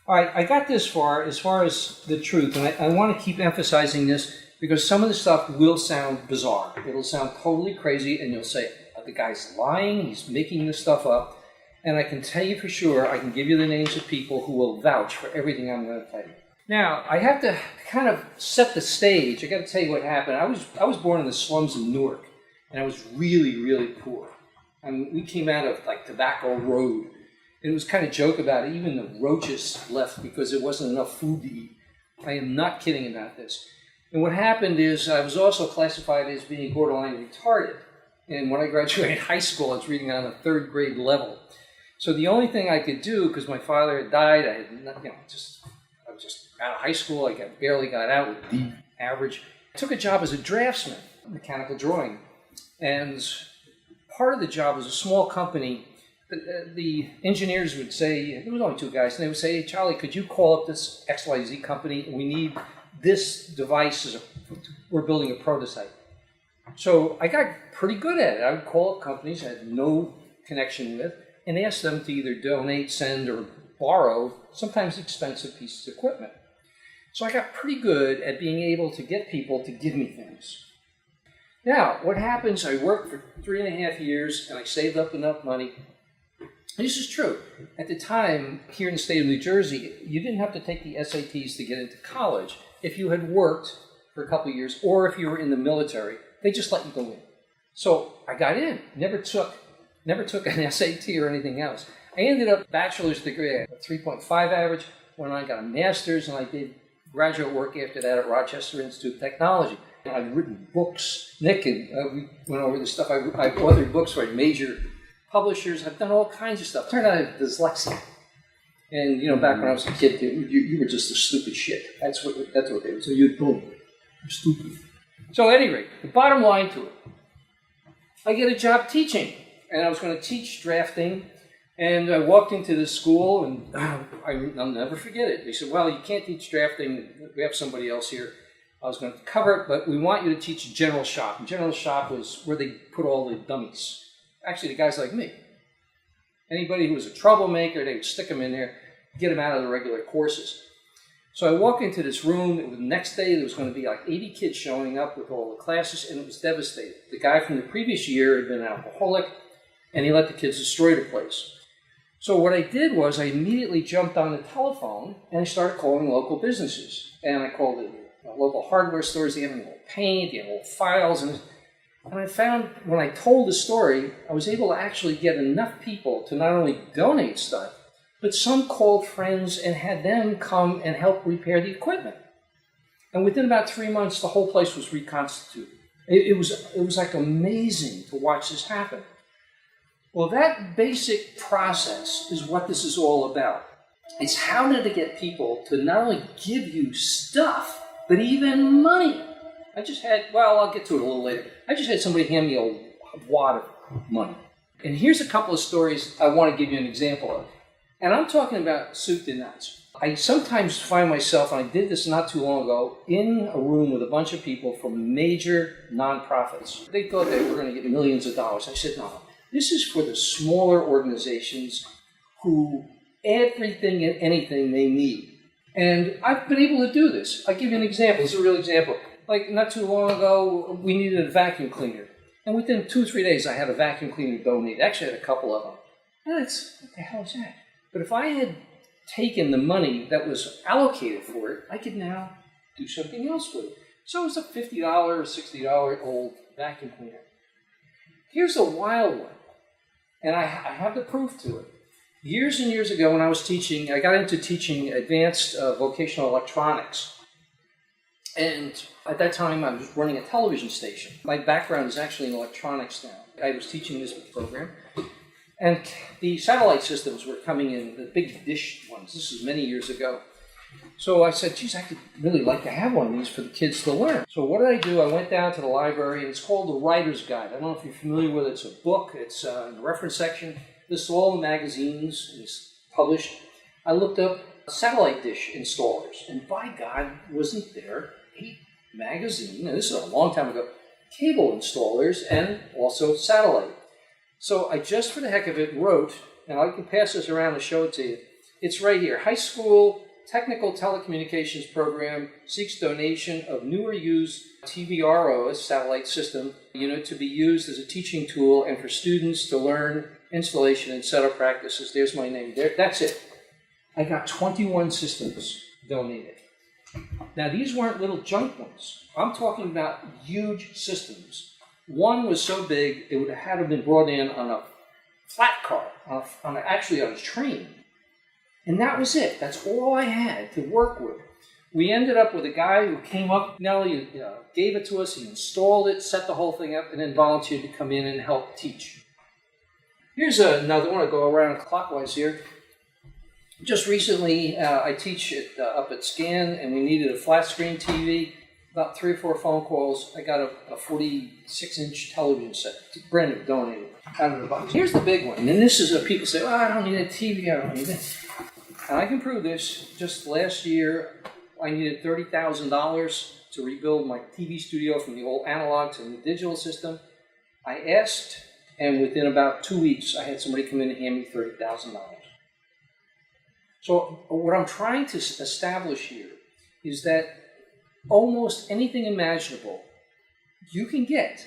All right, I got this far as the truth, and I want to keep emphasizing this because some of the stuff will sound bizarre. It'll sound totally crazy, and you'll say, the guy's lying, he's making this stuff up. And I can tell you for sure, I can give you the names of people who will vouch for everything I'm going to tell you. Now, I have to kind of set the stage. I got to tell you what happened. I was born in the slums of Newark, and I was really, really poor. I mean, we came out of like Tobacco Road, and it was kind of joke about it. Even the roaches left because there wasn't enough food to eat. I am not kidding about this. And what happened is I was also classified as being borderline retarded. And when I graduated high school, I was reading on a third grade level. So the only thing I could do, because my father had died, I was just out of high school. I barely got out with D average. I took a job as a draftsman, mechanical drawing. And part of the job was a small company. The engineers would say, there was only two guys, and they would say, hey, Charlie, could you call up this XYZ company? We need this device. We're building a prototype. So I got pretty good at it. I would call up companies I had no connection with and ask them to either donate, send, or borrow sometimes expensive pieces of equipment. So I got pretty good at being able to get people to give me things. Now, what happens, I worked for 3.5 years and I saved up enough money. This is true. At the time, here in the state of New Jersey, you didn't have to take the SATs to get into college if you had worked for a couple of years or if you were in the military. They just let you go in. So I got in, never took an SAT or anything else. I ended up bachelor's degree at a 3.5 average when I got a master's, and I did graduate work after that at Rochester Institute of Technology. I've written books. Nick and we went over this stuff. I've authored books for major publishers. I've done all kinds of stuff. Turned out I have dyslexia. And, back when I was a kid, you were just a stupid shit. That's what they were. So you're boom. You're stupid. So at any rate, the bottom line to it, I get a job teaching, and I was going to teach drafting, and I walked into this school, and I'll never forget it. They said, well, you can't teach drafting. We have somebody else here. I was going to cover it, but we want you to teach general shop. And general shop was where they put all the dummies. Actually, the guys like me. Anybody who was a troublemaker, they would stick them in there, get them out of the regular courses. So I walk into this room. The next day, there was going to be like 80 kids showing up with all the classes, and it was devastating. The guy from the previous year had been an alcoholic, and he let the kids destroy the place. So what I did was I immediately jumped on the telephone, and I started calling local businesses. And I called the local hardware stores. They had old paint, they had old files, and I found when I told the story, I was able to actually get enough people to not only donate stuff, but some called friends and had them come and help repair the equipment. And within about 3 months, the whole place was reconstituted. It was like amazing to watch this happen. Well, that basic process is what this is all about. It's how to get people to not only give you stuff, but even money. I'll get to it a little later. I just had somebody hand me a wad of money. And here's a couple of stories I want to give you an example of. And I'm talking about soup to nuts. I sometimes find myself, and I did this not too long ago, in a room with a bunch of people from major nonprofits. They thought they were going to get millions of dollars. I said, no, this is for the smaller organizations who everything and anything they need. And I've been able to do this. I'll give you an example. It's a real example. Like not too long ago, we needed a vacuum cleaner. And within 2 or 3 days, I had a vacuum cleaner donated. Actually, I had a couple of them. And what the hell is that? But if I had taken the money that was allocated for it, I could now do something else with it. So it was a $50 or $60 old vacuum cleaner. Here's a wild one, and I have the proof to it. Years and years ago when I was teaching, I got into teaching advanced vocational electronics. And at that time, I was running a television station. My background is actually in electronics now. I was teaching this program. And the satellite systems were coming in, the big dish ones. This was many years ago. So I said, geez, I could really like to have one of these for the kids to learn. So what did I do? I went down to the library, and it's called The Writer's Guide. I don't know if you're familiar with it. It's a book. It's in the reference section. This is all the magazines. It's published. I looked up satellite dish installers, and by God, wasn't there a magazine, and this is a long time ago, cable installers and also satellite. So I just, for the heck of it, wrote, and I can pass this around and show it to you, It's right here. High school technical telecommunications program seeks donation of newer used TVRO, a satellite system, to be used as a teaching tool and for students to learn installation and setup practices. There's my name. There, that's it. I got 21 systems donated. Now, these weren't little junk ones. I'm talking about huge systems. One was so big, it would have had to have been brought in on a flat car, actually on a train. And that was it. That's all I had to work with. We ended up with a guy who came up, not only gave it to us, he installed it, set the whole thing up, and then volunteered to come in and help teach. Here's another one. I'll go around clockwise here. Just recently, I teach up at SCAN, and we needed a flat screen TV. About 3 or 4 phone calls. I got a 46-inch television set, brand new, donated, out of the box. Here's the big one, and this is people say, I don't need a TV, I don't need this. And I can prove this. Just last year, I needed $30,000 to rebuild my TV studio from the old analog to the digital system. I asked, and within about 2 weeks, I had somebody come in and hand me $30,000. So what I'm trying to establish here is that almost anything imaginable you can get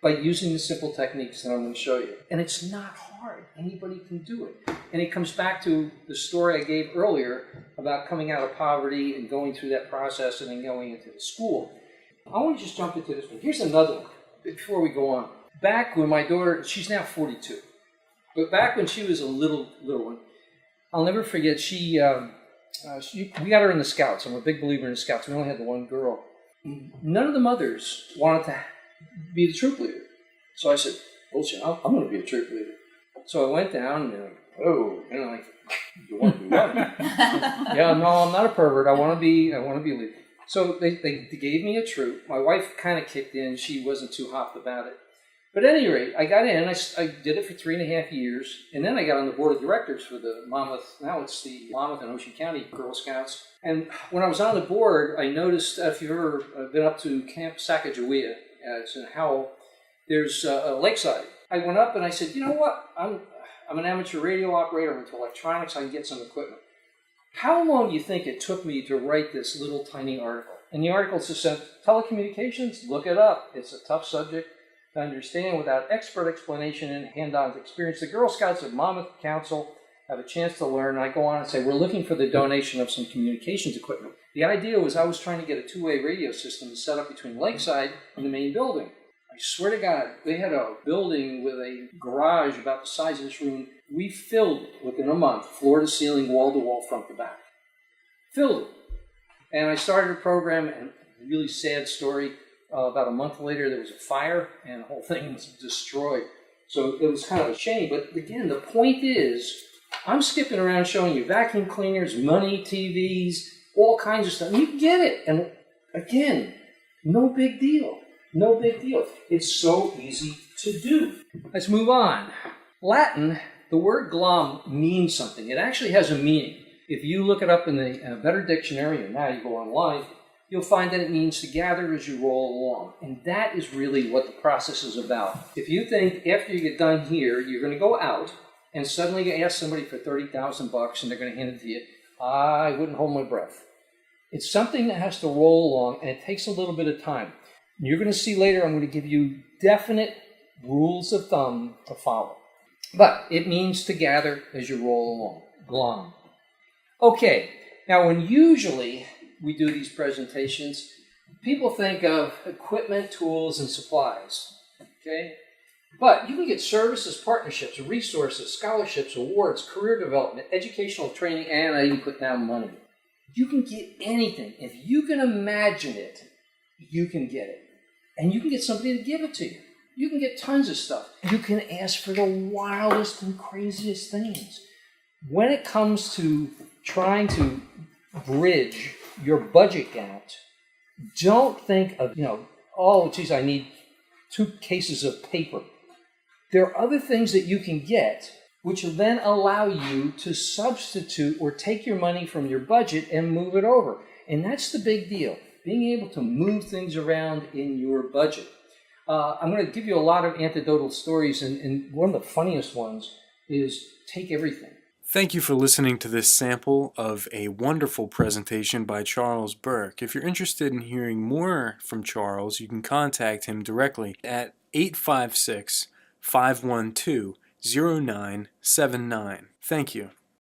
by using the simple techniques that I'm going to show you. And it's not hard. Anybody can do it. And it comes back to the story I gave earlier about coming out of poverty and going through that process and then going into the school. I want to just jump into this one. Here's another one before we go on. Back when my daughter, she's now 42, but back when she was a little one, I'll never forget, we got her in the Scouts. I'm a big believer in the Scouts. We only had the one girl. None of the mothers wanted to be the troop leader. So I said, bullshit, I'm going to be a troop leader. So I went down and they're like, you want to be what? Yeah, no, I'm not a pervert. I want to be a leader. So they gave me a troop. My wife kind of kicked in. She wasn't too hopped about it. But at any rate, I got in. I did it for 3.5 years. And then I got on the board of directors for the Monmouth. Now it's the Monmouth and Ocean County Girl Scouts. And when I was on the board, I noticed, if you've ever been up to Camp Sacagawea, it's in Howell, there's a lakeside. I went up and I said, you know what? I'm an amateur radio operator. I'm into electronics. I can get some equipment. How long do you think it took me to write this little tiny article? And the article just said, telecommunications, look it up. It's a tough subject to understand without expert explanation and hand-on experience. The Girl Scouts of Monmouth Council have a chance to learn. And I go on and say, we're looking for the donation of some communications equipment. The idea was I was trying to get a two-way radio system set up between Lakeside and the main building. I swear to God, they had a building with a garage about the size of this room. We filled it within a month, floor to ceiling, wall to wall, front to back. Filled it. And I started a program, and a really sad story. About a month later, there was a fire, and the whole thing was destroyed. So it was kind of a shame. But again, the point is, I'm skipping around showing you vacuum cleaners, money, TVs, all kinds of stuff. And you can get it. And again, no big deal. No big deal. It's so easy to do. Let's move on. Latin, the word glom means something. It actually has a meaning. If you look it up in the Better Dictionary, and now you go online, you'll find that it means to gather as you roll along. And that is really what the process is about. If you think after you get done here, you're going to go out and suddenly ask somebody for $30,000 and they're going to hand it to you, I wouldn't hold my breath. It's something that has to roll along, and it takes a little bit of time. You're going to see later I'm going to give you definite rules of thumb to follow. But it means to gather as you roll along. Glom. Okay, now when usually we do these presentations, people think of equipment, tools, and supplies. Okay? But you can get services, partnerships, resources, scholarships, awards, career development, educational training, and I even put down money. You can get anything. If you can imagine it, you can get it. And you can get somebody to give it to you. You can get tons of stuff. You can ask for the wildest and craziest things. When it comes to trying to bridge your budget gap, don't think of, oh, geez, I need 2 cases of paper. There are other things that you can get which will then allow you to substitute or take your money from your budget and move it over. And that's the big deal. Being able to move things around in your budget. I'm going to give you a lot of anecdotal stories, and one of the funniest ones is take everything. Thank you for listening to this sample of a wonderful presentation by Charles Burke. If you're interested in hearing more from Charles, you can contact him directly at 856-512-0979. Thank you.